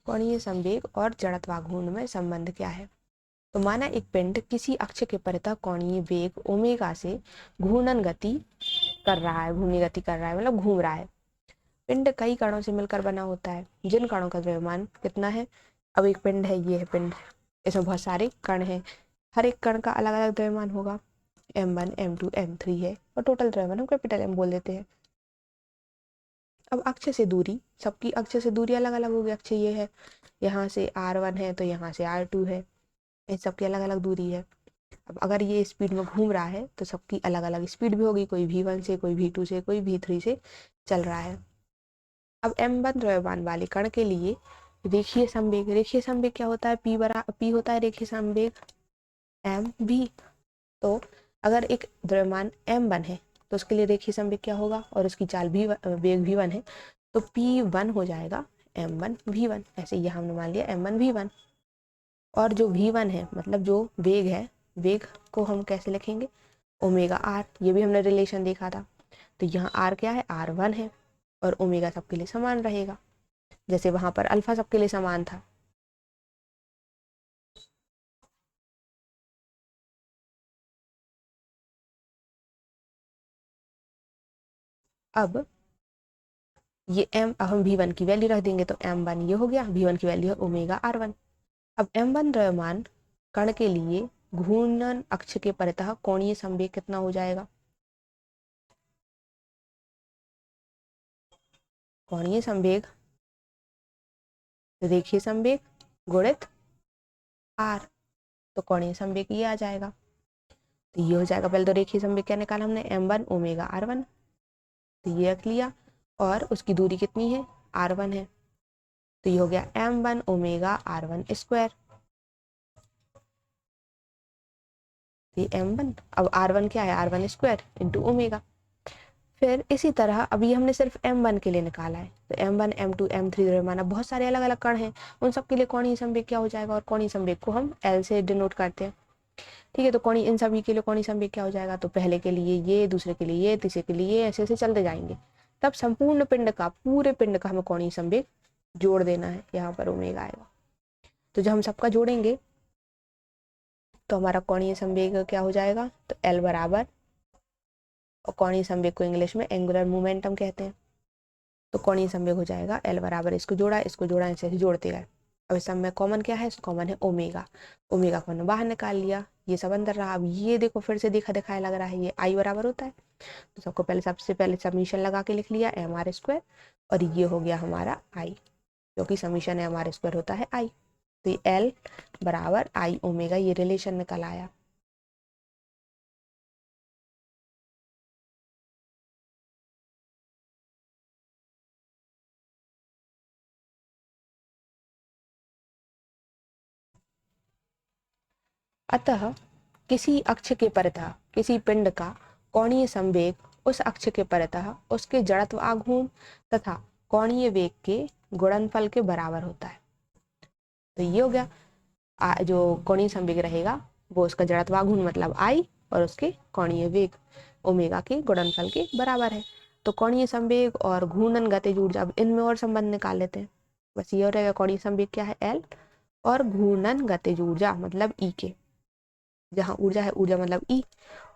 कोणीय संवेग और जड़त्वाघूर्ण में संबंध क्या है? तो माना एक पिंड किसी अक्ष के परितः कोणीय वेग ओमेगा से घूर्णन गति कर रहा है, घूर्णी गति कर रहा है, मतलब घूम रहा है। पिंड कई कणों से मिलकर बना होता है, जिन कणों का द्रव्यमान कितना है? अब एक पिंड है, ये है पिंड, इसमें बहुत सारे कण हैं, हर एक कण का अलग अलग द्रव्यमान होगा। m1 m2 m3 है और टोटल द्रव्यमान हम कैपिटल M बोल देते हैं। अब अक्ष से दूरी, सबकी अक्ष से दूरी अलग अलग होगी। अक्ष ये है, यहाँ से r1 है तो यहाँ से r2 है, इन सबकी अलग अलग दूरी है। अब अगर ये स्पीड में घूम रहा है तो सबकी अलग अलग स्पीड भी होगी, कोई v1 से, कोई v2 से, कोई v3 से चल रहा है। अब m1 द्रव्यमान वाले कण के लिए रेखीय संवेग, रेखीय संवेग क्या होता है? p होता है रेखीय संवेग mv। तो अगर एक द्रव्यमान m1 है तो उसके लिए रेखीय संवेग क्या होगा? और उसकी चाल भी वेग v1 है तो p1 हो जाएगा m1 v1। ऐसे ये हमने मान लिया m1 v1। और जो v1 है मतलब जो वेग है, वेग को हम कैसे लिखेंगे? ओमेगा r, ये भी हमने रिलेशन देखा था। तो यहाँ r क्या है? r1 है और ओमेगा सबके लिए समान रहेगा, जैसे वहां पर अल्फा सबके लिए समान था। अब ये अब हम v1 की वैल्यू रख देंगे तो m1 ये हो गया, v1 की वैल्यू है ओमेगा r1। अब m1 द्रव्यमान कण के लिए घूर्णन अक्ष के परितः कोणीय संवेग कितना हो जाएगा? कोणीय संवेग रेखीय संवेग गुणित r, तो कोणीय संवेग ये आ जाएगा। तो ये हो जाएगा, पहले तो रेखीय संवेग क्या निकाला हमने? m1 ओमेगा r1, तो ये रख लिया। और उसकी दूरी कितनी है? r1 है, तो ये हो गया m1 ओमेगा r1 स्क्वायर। ये m1, अब r1 क्या है? r1 square into omega. फिर इसी तरह अब ये हमने सिर्फ m1 के लिए निकाला है, तो m1 m2 m3 द्रव्यमान, बहुत सारे अलग अलग कण हैं, उन सब के लिए कोणीय संवेग क्या हो जाएगा? और कोणीय संवेग को हम L से डिनोट करते हैं। ठीक है, तो कोणीय इन सभी के लिए कोणीय संवेग क्या हो जाएगा? तो पहले के लिए ये, दूसरे के लिए ये, तीसरे के लिए ये, ऐसे ऐसे चलते जाएंगे। तब संपूर्ण पिंड का, पूरे पिंड का हमें कोणीय संवेग जोड़ देना है, यहाँ पर ओमेगा आएगा। तो जब हम सबका जोड़ेंगे तो हमारा कोणीय संवेग क्या हो जाएगा? तो L बराबर, और कोणीय संवेग को इंग्लिश में एंगुलर मोमेंटम कहते हैं, तो कोणीय संवेग हो जाएगा L बराबर, इसको जोड़ा ऐसे ऐसे जोड़ते गए। अब इस सब में कॉमन क्या है? कॉमन है ओमेगा, ओमेगा को हमने बाहर निकाल लिया, ये सब अंदर रहा। अब ये देखो फिर से देखा दिखाया लग रहा है, ये आई बराबर होता है, तो सबको पहले सबसे पहले समीशन लगा के लिख लिया mr स्क्वायर, और ये हो गया हमारा आई, क्योंकि समीशन mr स्क्वायर होता है आई। तो ये L बराबर आई ओमेगा, ये रिलेशन निकल आया। अतः किसी अक्ष के परितः किसी पिंड का कोणीय संवेग उस अक्ष के परितः उसके जड़त्व आघूर्ण तथा कोणीय वेग के गुणनफल के बराबर होता है। तो ये हो गया, जो कोणीय संवेग रहेगा वो उसका जड़त्व आघूर्ण मतलब आई, और उसके कोणीय वेग ओमेगा के गुणनफल के बराबर है। तो कोणीय संवेग और घूर्णन गतिज ऊर्जा, अब इनमें और संबंध निकाल लेते हैं। बस ये हो रहेगा, कोणीय संवेग क्या है? L, और घूर्णन गतिज ऊर्जा मतलब E के, जहाँ ऊर्जा है, ऊर्जा मतलब E,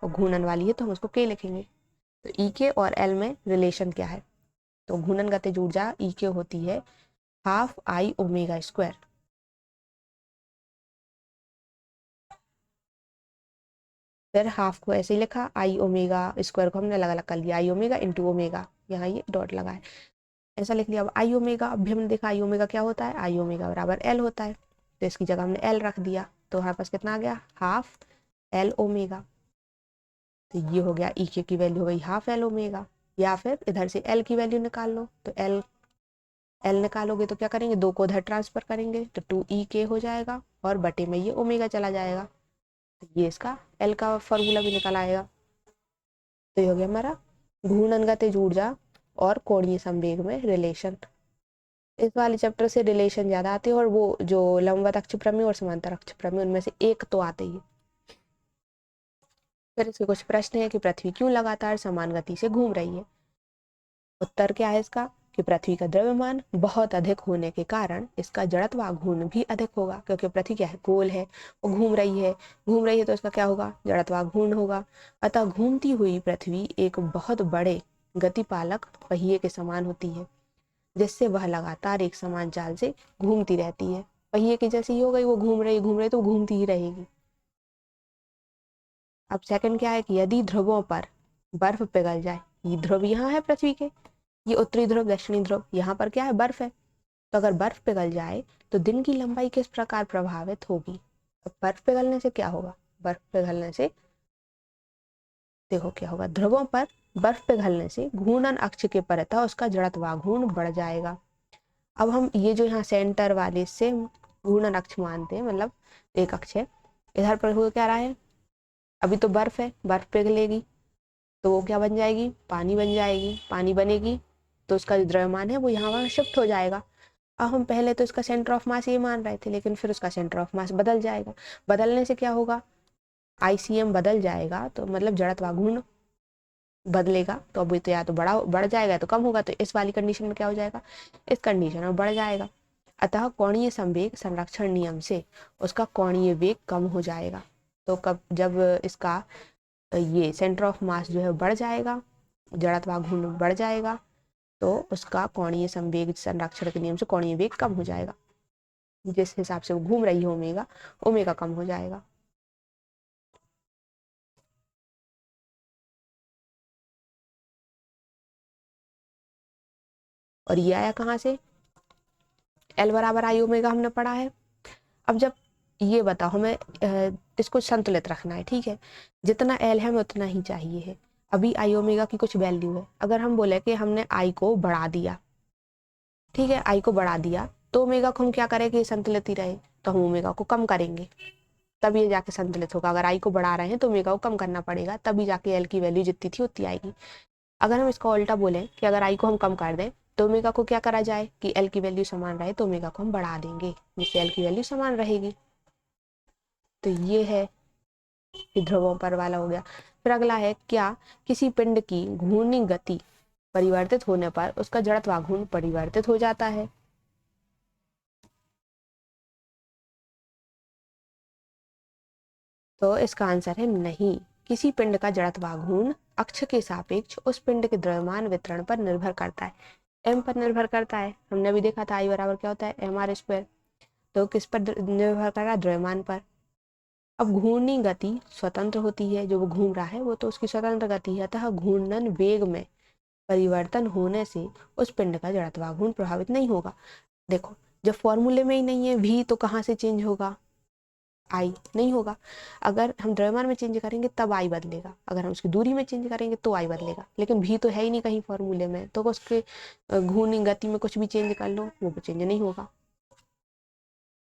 और घूर्णन वाली है तो हम उसको K लिखेंगे। तो E के और L में रिलेशन क्या है? तो घूर्णन गतिज ऊर्जा E के होती है हाफ आई ओमेगा स्क्वायर। फिर हाफ को ऐसे ही लिखा, आई ओमेगा स्क्वायर को हमने अलग अलग कर लिया, आई ओमेगा इंटू ओमेगा, यहाँ ये डॉट लगा है, ऐसा लिख लिया। अब आई ओमेगा, अभी हमने देखा आई ओमेगा क्या होता है? आई ओमेगा बराबर L होता है, तो इसकी जगह हमने L रख दिया, तो हमारे पास कितना आ गया? Half L omega. तो ये हो गया, ई के की वैल्यू हो गई हाफ L ओमेगा। या फिर इधर से L की वैल्यू निकाल लो, तो L निकालोगे तो क्या करेंगे? दो को उधर ट्रांसफर करेंगे तो 2e हो जाएगा, और बटे में ये ओमेगा चला जाएगा, तो ये इसका L का फॉर्मूला भी निकल आएगा। तो ये हो गया हमारा घूर्णन गतिज ऊर्जा और कोणीय संवेग में रिलेशन। इस वाले चैप्टर से रिलेशन ज्यादा आते हैं, और वो जो लंबवत अक्ष प्रमेय और समांतर अक्ष प्रमेय उनमें से एक तो आते ही है। फिर इसके कुछ प्रश्न है कि पृथ्वी क्यों लगातार समान गति से घूम रही है? उत्तर क्या है इसका? कि पृथ्वी का द्रव्यमान बहुत अधिक होने के कारण इसका जड़त्व आघूर्ण भी अधिक होगा, क्योंकि पृथ्वी क्या है, गोल है, वो घूम रही है तो इसका क्या होगा, जड़त्व आघूर्ण होगा। अतः घूमती हुई पृथ्वी एक बहुत बड़े गतिपालक पहिए के समान होती है, जिससे वह लगातार एक समान चाल से घूमती रहती है। पहिए की जैसी ही हो गई, वो घूम रही तो घूमती ही रहेगी। अब सेकंड क्या है कि यदि ध्रुवों पर बर्फ पिघल जाए, ये ध्रुव यहाँ है पृथ्वी के, ये उत्तरी ध्रुव दक्षिणी ध्रुव, यहाँ पर क्या है, बर्फ है। तो अगर बर्फ पिघल जाए तो दिन की लंबाई किस प्रकार प्रभावित होगी। अब बर्फ पिघलने से क्या होगा, बर्फ पिघलने से देखो क्या होगा, ध्रुवों पर बर्फ पिघलने से घूर्णन अक्ष के परितः उसका जड़त्वाघूर्ण बढ़ जाएगा। अब हम ये जो यहाँ सेंटर वाले से घूर्णन अक्ष मानते हैं, मतलब एक अक्ष है, इधर पर हो क्या रहा है, अभी तो बर्फ है, बर्फ पिघलेगी तो वो क्या बन जाएगी, पानी बन जाएगी। पानी बनेगी तो उसका जो द्रव्यमान है वो यहाँ वहाँ शिफ्ट हो जाएगा। अब हम पहले तो इसका सेंटर ऑफ मास ये मान रहे थे, लेकिन फिर उसका सेंटर ऑफ मास बदल जाएगा। बदलने से क्या होगा, ICM बदल जाएगा, तो मतलब जड़त्वाघूर्ण बदलेगा। तो अभी तो या तो बढ़ जाएगा तो कम होगा, तो इस वाली कंडीशन में क्या हो जाएगा, इस कंडीशन में बढ़ जाएगा। अतः कोणीय संवेग संरक्षण नियम से उसका कोणीय वेग कम हो जाएगा। तो कब, जब इसका ये सेंटर ऑफ मास जो है बढ़ जाएगा, जड़त्वाघूर्ण बढ़ जाएगा, तो उसका कोणीय संवेग संरक्षण के नियम से कोणीय वेग कम हो जाएगा। जिस हिसाब से वो घूम रही है ओमेगा, ओमेगा कम हो जाएगा। और ये आया कहाँ से, L बराबर I ओमेगा हमने पढ़ा है। अब जब ये बताओ, हमें इसको संतुलित रखना है, ठीक है, जितना L है हमें उतना ही चाहिए है। अभी I ओमेगा की कुछ वैल्यू है, अगर हम बोले कि हमने I को बढ़ा दिया, ठीक है, I को बढ़ा दिया, तो ओमेगा को हम क्या करें कि संतुलित ही रहे, तो हम ओमेगा को कम करेंगे, तब ये जाके संतुलित होगा। अगर I को बढ़ा रहे हैं तो ओमेगा को कम करना पड़ेगा, तभी जाके L की वैल्यू जितनी थी उतनी आएगी। अगर हम इसका उल्टा बोलें कि अगर I को हम कम कर दें तो ओमेगा को क्या करा जाए कि L की वैल्यू समान रहे, तो ओमेगा को हम बढ़ा देंगे, जिससे L की वैल्यू समान रहेगी। तो ये है कि ध्रुवों पर वाला हो गया। फिर अगला है, क्या किसी पिंड की घूर्णी गति परिवर्तित होने पर उसका जड़त्वाघूर्ण परिवर्तित हो जाता है। तो इसका आंसर है नहीं। किसी पिंड का जड़त्वाघूर्ण अक्ष के सापेक्ष उस पिंड के द्रव्यमान वितरण पर निर्भर करता है, m पर निर्भर करता है। हमने अभी देखा था I बराबर क्या होता है, mr²। तो किस पर निर्भर कर रहा है, द्रव्यमान पर। अब घूर्णी गति स्वतंत्र होती है, जो वो घूम रहा है वो तो उसकी स्वतंत्र गति है, अतः घूर्णन वेग में परिवर्तन होने से उस पिंड का जड़त्वाघूर्ण प्रभावित नहीं होगा। देखो, जब फॉर्मूले में ही नहीं है v, तो कहाँ से चेंज होगा, I नहीं होगा। अगर हम द्रव्यमान में चेंज करेंगे तब I बदलेगा, अगर हम उसकी दूरी में चेंज करेंगे तो I बदलेगा, लेकिन v तो है ही नहीं कहीं फॉर्मूले में, तो उसके घूर्णी गति में कुछ भी चेंज कर लो वो चेंज नहीं होगा।